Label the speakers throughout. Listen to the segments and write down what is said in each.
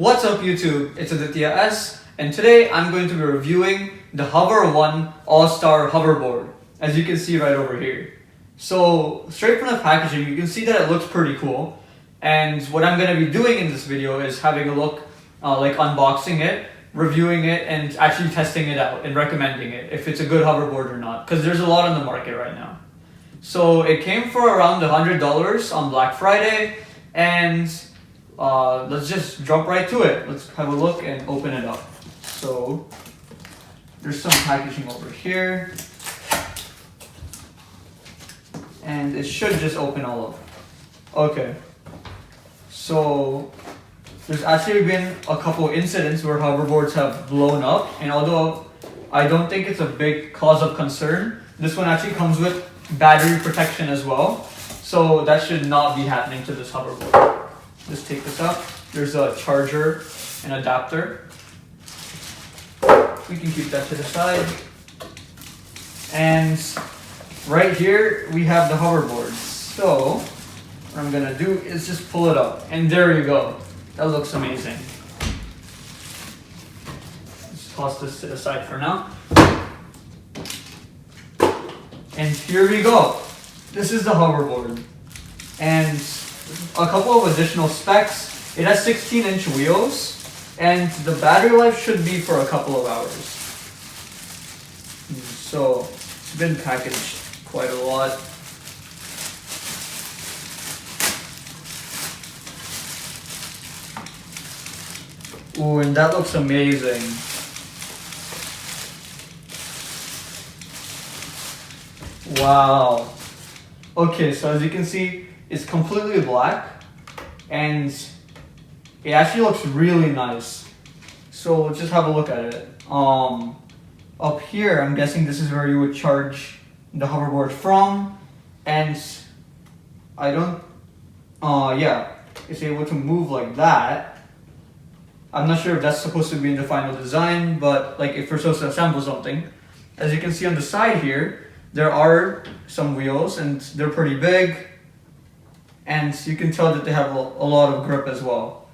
Speaker 1: What's up YouTube, it's Aditya S, and today I'm going to be reviewing the Hover 1 All-Star Hoverboard, as you can see right over here. So straight from the packaging, you can see that it looks pretty cool, and what I'm going to be doing in this video is having a look, like unboxing it, reviewing it, and actually testing it out and recommending it, if it's a good hoverboard or not, because there's a lot on the market right now. So it came for around $100 on Black Friday, and let's just jump right to it. Let's have a look and open it up. So there's some packaging over here, and it should just open all up. Okay, so there's actually been a couple incidents where hoverboards have blown up, and although I don't think it's a big cause of concern, this one actually comes with battery protection as well, so that should not be happening to this hoverboard. Just take this up. There's a charger and adapter. We can keep that to the side. And right here we have the hoverboard. So what I'm gonna do is just pull it up, and there you go. That looks amazing. Let's toss this to the side for now. And here we go. This is the hoverboard. And a couple of additional specs. It has 16-inch wheels, and the battery life should be for a couple of hours. So it's been packaged quite a lot. Ooh, and that looks amazing. Wow. Okay, so as you can see, it's completely black, and it actually looks really nice. So let's just have a look at it. Up here, I'm guessing this is where you would charge the hoverboard from, and I don't, yeah, it's able to move like that. I'm not sure if that's supposed to be in the final design, but like if we're supposed to assemble something. As you can see on the side here, there are some wheels, and they're pretty big. And you can tell that they have a lot of grip as well.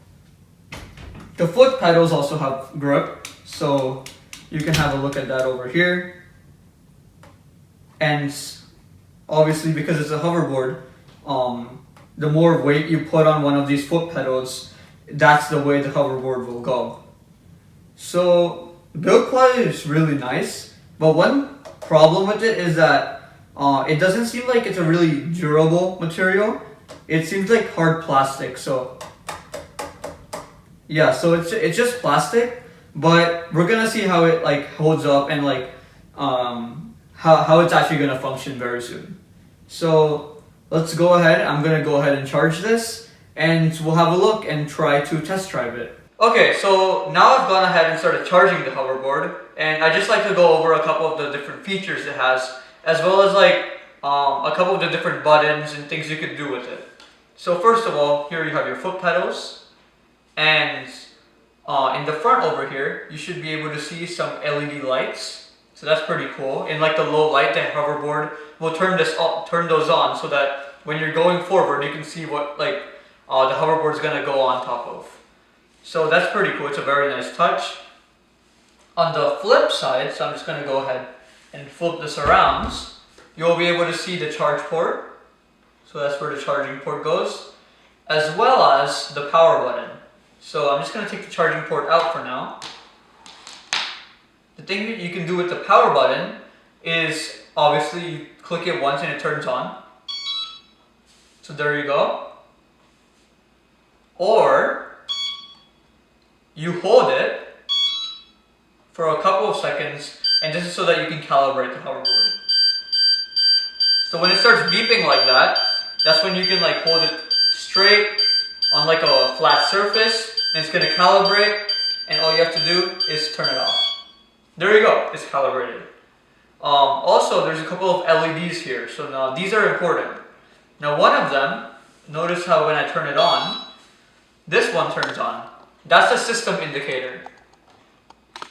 Speaker 1: The foot pedals also have grip, so you can have a look at that over here. And obviously, because it's a hoverboard, the more weight you put on one of these foot pedals, that's the way the hoverboard will go. So build quality is really nice, but one problem with it is that it doesn't seem like it's a really durable material. It seems like hard plastic, so yeah, so it's just plastic, but we're gonna see how it like holds up and like how it's actually gonna function very soon. So let's go ahead. I'm gonna go ahead and charge this, and we'll have a look and try to test drive it. Okay, so now I've gone ahead and started charging the hoverboard, and I just like to go over a couple of the different features it has, as well as like a couple of the different buttons and things you could do with it. So first of all, here you have your foot pedals, and in the front over here, you should be able to see some LED lights. So that's pretty cool. In like the low light, the hoverboard will turn those on, so that when you're going forward, you can see what like the hoverboard's gonna go on top of. So that's pretty cool. It's a very nice touch. On the flip side, so I'm just gonna go ahead and flip this around. You'll be able to see the charge port. So that's where the charging port goes, as well as the power button. So I'm just going to take the charging port out for now. The thing that you can do with the power button is obviously you click it once and it turns on. So there you go. Or you hold it for a couple of seconds, and this is so that you can calibrate the hoverboard. So when it starts beeping like that, that's when you can like hold it straight on like a flat surface, and it's gonna calibrate, and all you have to do is turn it off. There you go, it's calibrated. Also, there's a couple of LEDs here, so now these are important. Now one of them, notice how when I turn it on, this one turns on. That's the system indicator.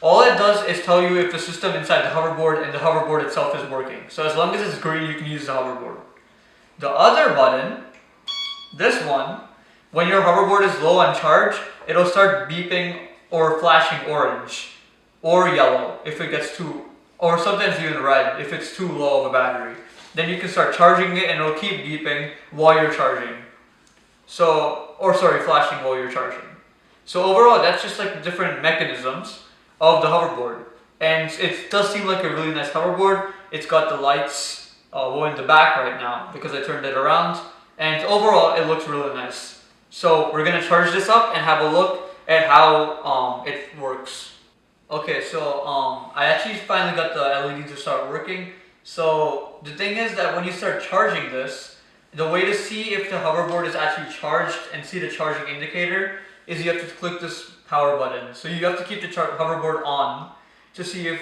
Speaker 1: All it does is tell you if the system inside the hoverboard and the hoverboard itself is working. So as long as it's green, you can use the hoverboard. The other button, this one, when your hoverboard is low on charge, it'll start beeping or flashing orange or yellow if it gets too, or sometimes even red if it's too low of a battery. Then you can start charging it and it'll keep beeping while you're charging. So, or sorry, flashing while you're charging. So overall, that's just like the different mechanisms of the hoverboard. And it does seem like a really nice hoverboard. It's got the lights in the back right now because I turned it around. And overall, it looks really nice. So we're gonna charge this up and have a look at how it works. Okay, so I actually finally got the LED to start working. So the thing is that when you start charging this, the way to see if the hoverboard is actually charged and see the charging indicator is you have to click this power button. So you have to keep the hoverboard on to see if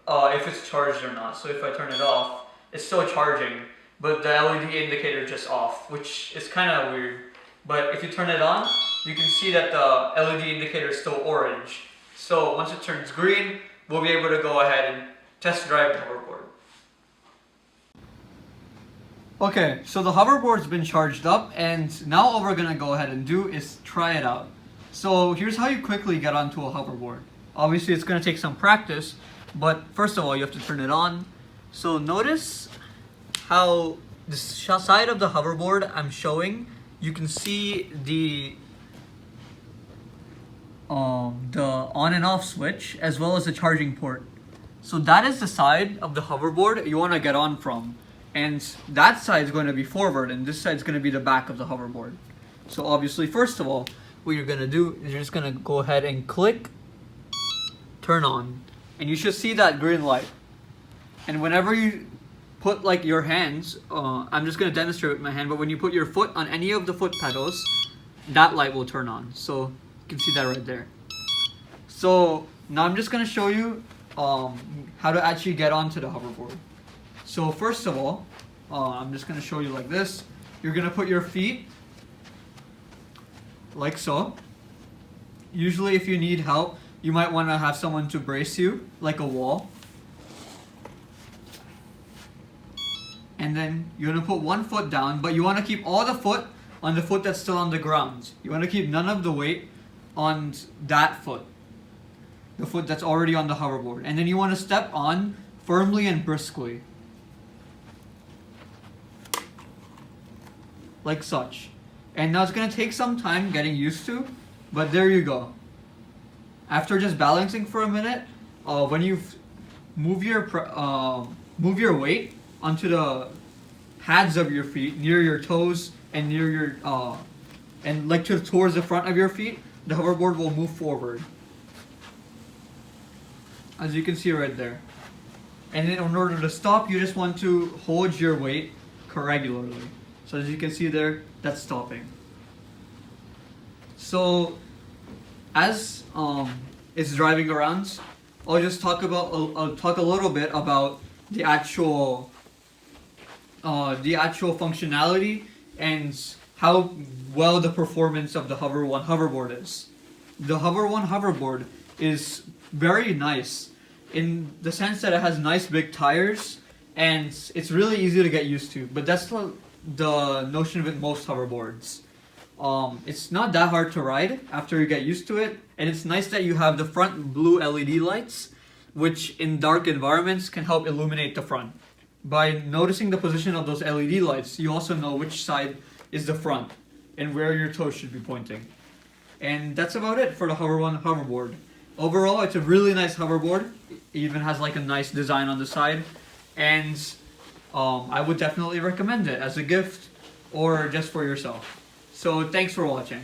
Speaker 1: it's charged or not. So if I turn it off, it's still charging, but the LED indicator is just off, which is kind of weird. But if you turn it on, you can see that the LED indicator is still orange. So once it turns green, we'll be able to go ahead and test drive the hoverboard. Okay, so the hoverboard's been charged up, and now all we're gonna go ahead and do is try it out. So here's how you quickly get onto a hoverboard. Obviously it's gonna take some practice, but first of all you have to turn it on. So notice how the side of the hoverboard I'm showing, you can see the on and off switch as well as the charging port. So that is the side of the hoverboard you want to get on from. And that side is going to be forward and this side is going to be the back of the hoverboard. So obviously, first of all, what you're going to do is you're just going to go ahead and click turn on. And you should see that green light. And whenever you put like your hands, I'm just going to demonstrate with my hand, but when you put your foot on any of the foot pedals, that light will turn on. So you can see that right there. So now I'm just going to show you how to actually get onto the hoverboard. So first of all, I'm just going to show you like this. You're going to put your feet like so. Usually if you need help, you might want to have someone to brace you, like a wall. And then you're going to put one foot down, but you want to keep all the foot on the foot that's still on the ground. You want to keep none of the weight on that foot, the foot that's already on the hoverboard. And then you want to step on firmly and briskly, like such. And now it's going to take some time getting used to, but there you go. After just balancing for a minute, when you move your weight onto the pads of your feet, near your toes and near your and like towards the front of your feet, the hoverboard will move forward, as you can see right there. And then in order to stop, you just want to hold your weight regularly. So as you can see there, that's stopping. So as it's driving around, I'll just talk a little bit about the actual functionality and how well the performance of the Hover One hoverboard is. The Hover One hoverboard is very nice in the sense that it has nice big tires and it's really easy to get used to. But that's the notion with most hoverboards. It's not that hard to ride after you get used to it, and it's nice that you have the front blue LED lights, which in dark environments can help illuminate the front. By noticing the position of those LED lights, you also know which side is the front and where your toes should be pointing. And that's about it for the Hover One hoverboard. Overall, it's a really nice hoverboard. It even has like a nice design on the side, and I would definitely recommend it as a gift or just for yourself. So thanks for watching.